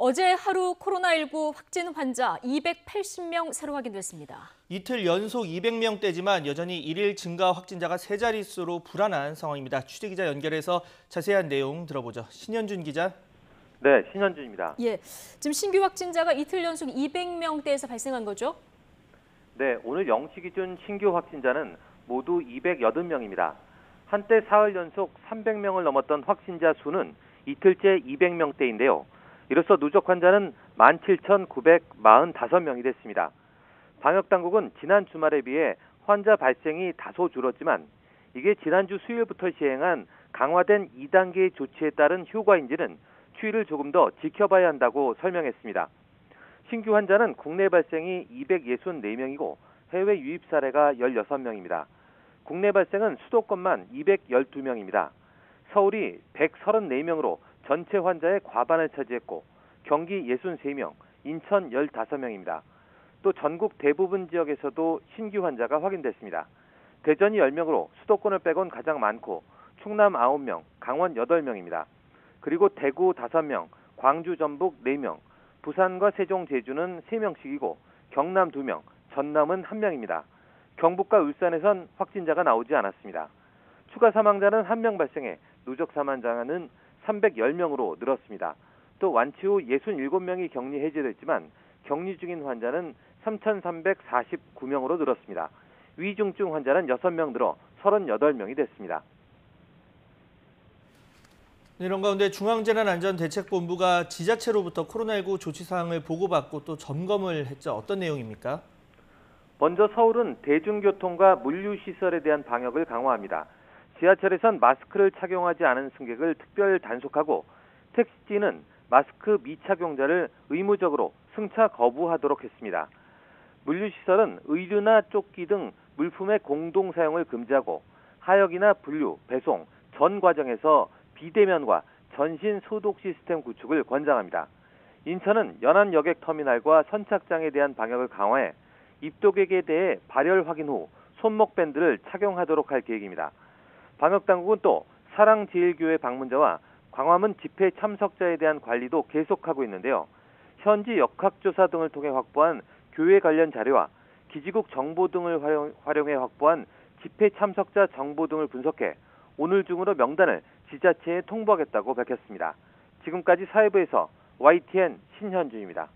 어제 하루 코로나19 확진 환자 280명 새로 확인됐습니다. 이틀 연속 200명대지만 여전히 일일 증가 확진자가 세 자릿수로 불안한 상황입니다. 취재기자 연결해서 자세한 내용 들어보죠. 신현준 기자. 네, 신현준입니다. 지금 신규 확진자가 이틀 연속 200명대에서 발생한 거죠? 네, 오늘 0시 기준 신규 확진자는 모두 280명입니다. 한때 사흘 연속 300명을 넘었던 확진자 수는 이틀째 200명대인데요. 이로써 누적 환자는 17,945명이 됐습니다. 방역당국은 지난 주말에 비해 환자 발생이 다소 줄었지만 이게 지난주 수요일부터 시행한 강화된 2단계 조치에 따른 효과인지는 추이를 조금 더 지켜봐야 한다고 설명했습니다. 신규 환자는 국내 발생이 264명이고 해외 유입 사례가 16명입니다. 국내 발생은 수도권만 212명입니다. 서울이 134명으로 전체 환자의 과반을 차지했고 경기 63명, 인천 15명입니다. 또 전국 대부분 지역에서도 신규 환자가 확인됐습니다. 대전이 10명으로 수도권을 빼곤 가장 많고 충남 9명, 강원 8명입니다. 그리고 대구 5명, 광주 전북 4명, 부산과 세종 제주는 3명씩이고 경남 2명, 전남은 1명입니다. 경북과 울산에선 확진자가 나오지 않았습니다. 추가 사망자는 1명 발생해 누적 사망자는 310명으로 늘었습니다. 또 완치 후 67명이 격리 해제됐지만 격리 중인 환자는 3,349명으로 늘었습니다. 위중증 환자는 6명 늘어 38명이 됐습니다. 이런 가운데 중앙재난안전대책본부가 지자체로부터 코로나19 조치사항을 보고받고 또 점검을 했죠. 어떤 내용입니까? 먼저 서울은 대중교통과 물류시설에 대한 방역을 강화합니다. 지하철에선 마스크를 착용하지 않은 승객을 특별 단속하고 택시는 마스크 미착용자를 의무적으로 승차 거부하도록 했습니다. 물류시설은 의류나 조끼 등 물품의 공동 사용을 금지하고 하역이나 분류, 배송, 전 과정에서 비대면과 전신 소독 시스템 구축을 권장합니다. 인천은 연안 여객 터미널과 선착장에 대한 방역을 강화해 입도객에 대해 발열 확인 후 손목 밴드를 착용하도록 할 계획입니다. 방역당국은 또 사랑제일교회 방문자와 광화문 집회 참석자에 대한 관리도 계속하고 있는데요. 현지 역학조사 등을 통해 확보한 교회 관련 자료와 기지국 정보 등을 활용해 확보한 집회 참석자 정보 등을 분석해 오늘 중으로 명단을 지자체에 통보하겠다고 밝혔습니다. 지금까지 사회부에서 YTN 신현준입니다.